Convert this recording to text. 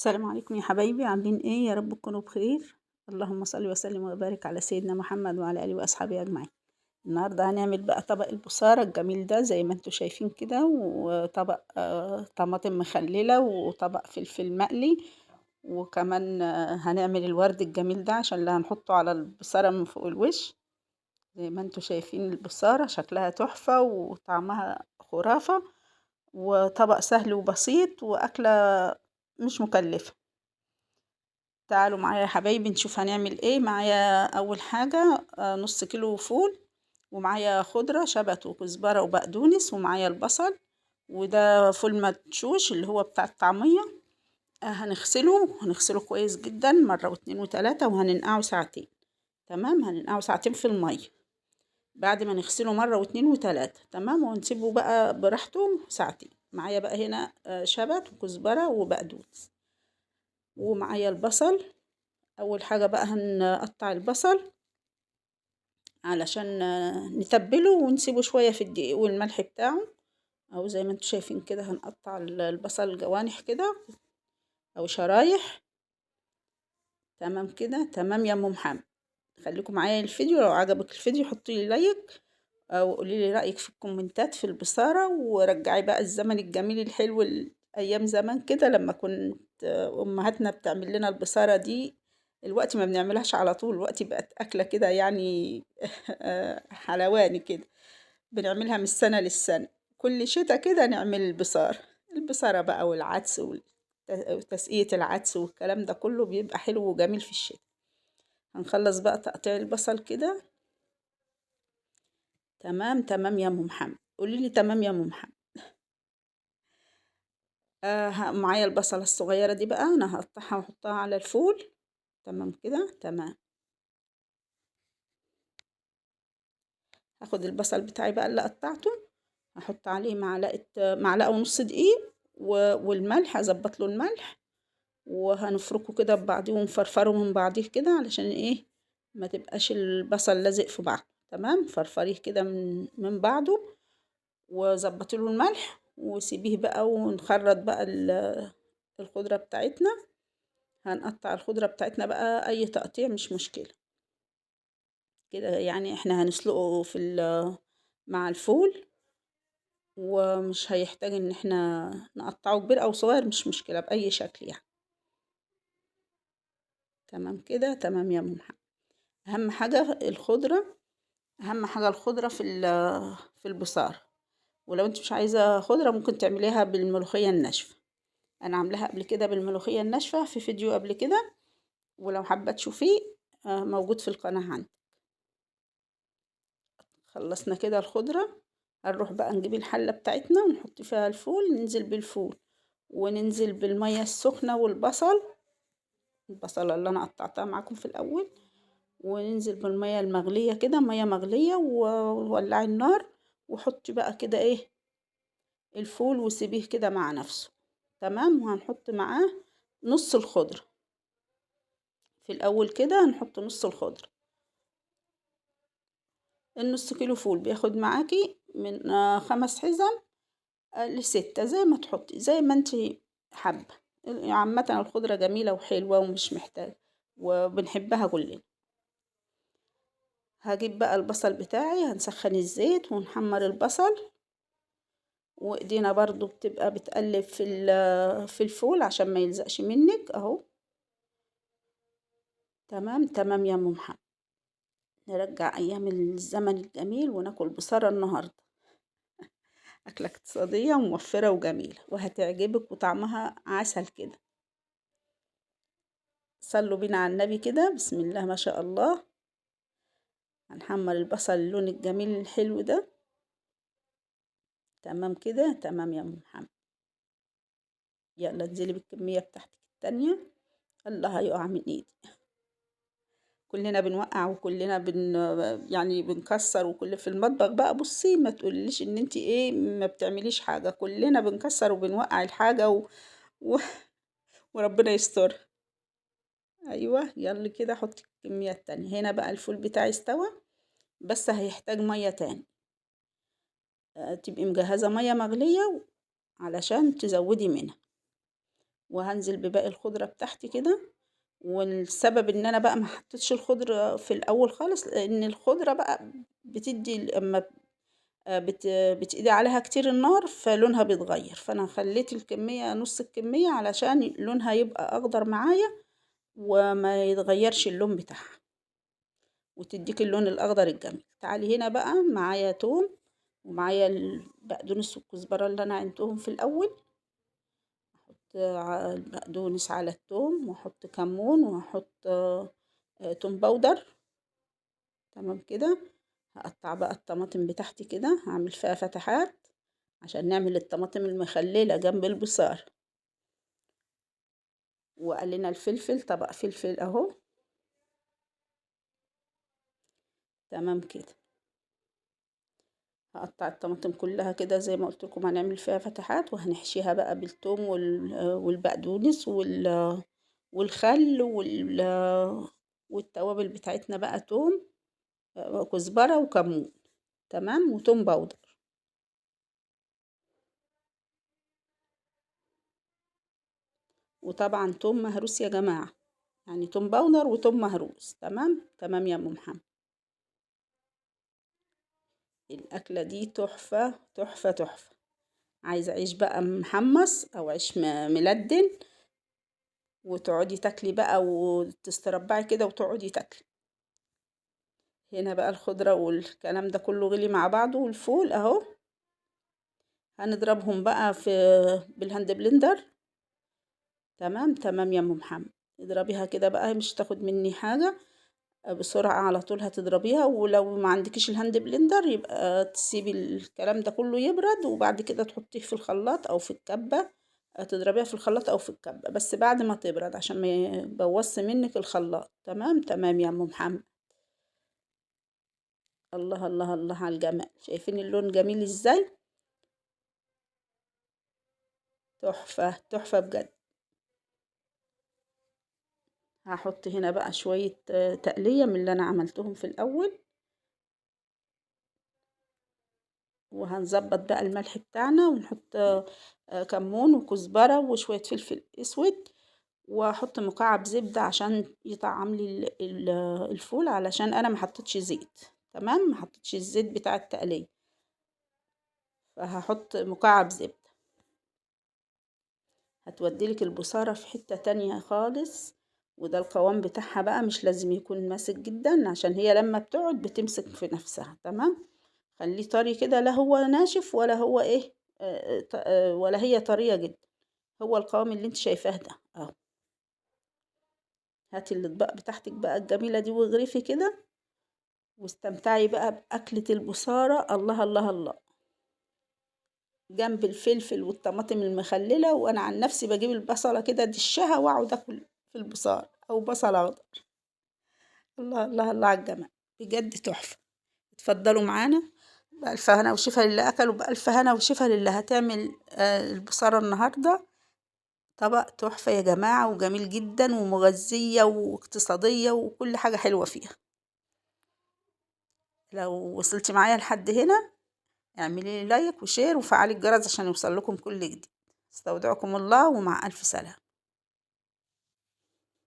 السلام عليكم يا حبايبي، عاملين ايه؟ يا رب تكونوا بخير. اللهم صل وسلم وبارك على سيدنا محمد وعلى اله واصحابه اجمعين. النهارده هنعمل بقى طبق البصارة الجميل ده زي ما انتوا شايفين كده، وطبق طماطم مخللة، وطبق فلفل مقلي، وكمان هنعمل الورد الجميل ده عشان اللي هنحطه على البصارة من فوق الوش. زي ما انتوا شايفين البصارة شكلها تحفة وطعمها خرافة، وطبق سهل وبسيط وأكلة مش مكلفة. تعالوا معايا يا حبايبي نشوف هنعمل ايه. معايا اول حاجة نص كيلو فول، ومعايا خضرة شبت وكزبرة وبقدونس، ومعايا البصل، وده فول مدشوش اللي هو بتاع الطعمية. هنغسله كويس جدا مرة واتنين وتلاتة، وهننقعه ساعتين. تمام، هننقعه ساعتين في المية بعد ما نغسله مرة واتنين وتلاتة. تمام، ونسيبه بقى براحته ساعتين. معايا بقى هنا شبت وكزبرة وبقدونس، ومعايا البصل. اول حاجة بقى هنقطع البصل علشان نتبله ونسيبه شوية في الدقيق والملح بتاعه، او زي ما انتوا شايفين كده. هنقطع البصل جوانح كده او شرايح. تمام كده، تمام يا ام محمد. خليكم معايا الفيديو، لو عجبك الفيديو حطي لي لايك، او قولي لي رايك في الكومنتات في البصاره، ورجعي بقى الزمن الجميل الحلو ايام زمان كده لما كنت امهاتنا بتعمل لنا البصاره دي. الوقت ما بنعملهاش على طول، الوقت بقت اكله كده يعني حلواني كده، بنعملها من السنه للسنه. كل شتا كده نعمل البصاره بقى والعدس وتسقية العدس والكلام ده كله بيبقى حلو وجميل في الشتا. هنخلص بقى تقطيع البصل كده. تمام تمام يا ام محمد، قولي لي تمام يا ام محمد. معايا البصلة الصغيرة دي بقى انا هقطعها واحطها على الفول. تمام كده، تمام. هاخد البصل بتاعي بقى اللي قطعته، هحط عليه معلقة ونص دقيق والملح، هظبط له الملح، وهنفركه كده ببعضيه ونفرفره من بعضيه كده علشان ايه ما تبقاش البصل لازق في بعض. تمام، فرفريه كده من بعضه، وظبطي له الملح وسيبيه بقى، ونخرط بقى الخضرة بتاعتنا. هنقطع الخضرة بتاعتنا بقى اي تقطيع مش مشكلة كده، يعني احنا هنسلقه مع الفول، ومش هيحتاج ان احنا نقطعه كبير او صغير، مش مشكلة بأي شكل يعني. تمام كده، تمام يا ام محمد. اهم حاجة الخضرة، اهم حاجة الخضرة في البصار. ولو انت مش عايزة خضرة ممكن تعمليها بالملوخية الناشفة. انا عاملاها قبل كده بالملوخية الناشفة في فيديو قبل كده، ولو حابة تشوفيه موجود في القناة عندي. خلصنا كده الخضرة، هنروح بقى نجيب الحلة بتاعتنا ونحط فيها الفول، ننزل بالفول وننزل بالمية السخنة البصلة اللي انا قطعتها معاكم في الاول، وننزل بالمية المغلية كده، مية مغلية، وولعي النار وحطي بقى كده ايه الفول وسيبيه كده مع نفسه. تمام، وهنحط معاه نص الخضرة في الاول كده، هنحط نص الخضرة. النص كيلو فول بياخد معاكي من 5 حزم ل6، زي ما تحطي زي ما انتي حابة. عامة الخضرة جميلة وحلوة ومش محتاج، وبنحبها كلنا. هجيب بقى البصل بتاعي، هنسخن الزيت ونحمر البصل، وايدينا برضو بتبقى بتقلب في الفول عشان ما يلزقش منك اهو. تمام تمام يا ام محمد. نرجع ايام الزمن الجميل وناكل بصارة النهاردة. اكلة اقتصادية وموفرة وجميلة وهتعجبك وطعمها عسل كده. صلوا بينا على النبي كده، بسم الله ما شاء الله. هنحمر البصل اللون الجميل الحلو ده. تمام كده، تمام يا ام محمد. يلا انزلي بالكمية بتاعتك التانية، الله هيقع من ايدي. كلنا بنوقع وكلنا يعني بنكسر، وكل في المطبخ بقى. بصي ما تقوليش ان انتي ايه ما بتعمليش حاجة، كلنا بنكسر وبنوقع الحاجة و... وربنا يستر. ايوه، يلا كده حطي الكمية التانية. هنا بقى الفول بتاعي استوى، بس هيحتاج مية تاني. تبقي مجهزة مية مغلية علشان تزودي منها، وهنزل بباقي الخضرة بتاعتي كده. والسبب ان انا بقى ما حطيتش الخضرة في الاول خالص، لان الخضرة بقى بتدي اما بتقضي عليها كتير النار فلونها بيتغير، فانا خليت الكمية نص الكمية علشان لونها يبقى اخضر معايا وما يتغيرش اللون بتاعها، وتديك اللون الاخضر الجميل. تعالي هنا بقى معايا توم ومعايا البقدونس والكزبرة اللي انا عينتهم في الاول. احط البقدونس على التوم واحط كمون واحط توم باودر. تمام كده. هقطع بقى الطماطم بتاعتي كده، هعمل فيها فتحات عشان نعمل الطماطم المخللة جنب البصار. وقلنا الفلفل، طبق فلفل اهو. تمام كده. هقطع الطماطم كلها كده زي ما قلت لكم، هنعمل فيها فتحات وهنحشيها بقى بالثوم والبقدونس والخل والتوابل بتاعتنا بقى توم كزبرة وكمون. تمام. وتوم باودر. وطبعا توم مهروس يا جماعة، يعني توم باودر وتوم مهروس. تمام تمام يا ام محمد. الأكلة دي تحفة تحفة تحفة. عايزة عيش بقى محمص أو عيش ملدن، وتقعدي تاكلي بقى وتستربعي كده وتقعدي تاكلي. هنا بقى الخضرة والكلام ده كله غلي مع بعضه، والفول اهو. هنضربهم بقى بالهاند بلندر. تمام تمام يا ام محمد. اضربيها كده بقى، مش تاخد مني حاجة، بسرعة على طول هتضربيها. ولو ما عندكيش الهاند بلندر يبقى تسيبي الكلام ده كله يبرد، وبعد كده تحطيه في الخلاط او في الكبة. تضربيها في الخلاط او في الكبة، بس بعد ما تبرد عشان ما يبوظش منك الخلاط. تمام تمام يا ام محمد. الله الله الله على الجمال، شايفين اللون جميل ازاي؟ تحفة تحفة بجد. هحط هنا بقى شوية تقلية من اللي انا عملتهم في الاول. وهنظبط بقى الملح بتاعنا ونحط كمون وكزبرة وشوية فلفل اسود، واحط مكعب زبدة عشان يطعم لي الفول، علشان انا ما حطيتش زيت. تمام، ما حطيتش الزيت بتاع التقلية، فهحط مكعب زبدة. هتوديلك البصارة في حتة تانية خالص. وده القوام بتاعها بقى، مش لازم يكون ماسك جدا عشان هي لما بتقعد بتمسك في نفسها. تمام. خليه طري كده، لا هو ناشف ولا هو ايه ولا هي طرية جدا. هو القوام اللي انت شايفاه ده اهو. هاتي الاطباق بتاعتك بقى الجميلة دي واغرفي كده، واستمتعي بقى بأكلة البصارة. الله الله الله. جنب الفلفل والطماطم المخللة. وانا عن نفسي بجيب البصلة كده دشها واقعد اكل في البصار او بصل اخضر. الله الله الله على الجمال، بجد تحفة. اتفضلوا معانا. بألف هنا وشفا للي أكلوا، بألف هنا وشفا للي هتعمل البصارة النهاردة. طبق تحفة يا جماعة، وجميل جدا ومغذية واقتصادية وكل حاجة حلوة فيها. لو وصلتي معايا لحد هنا اعملي لي لايك وشير وفعلي الجرس عشان يوصل لكم كل جديد. استودعكم الله ومع ألف سلامة.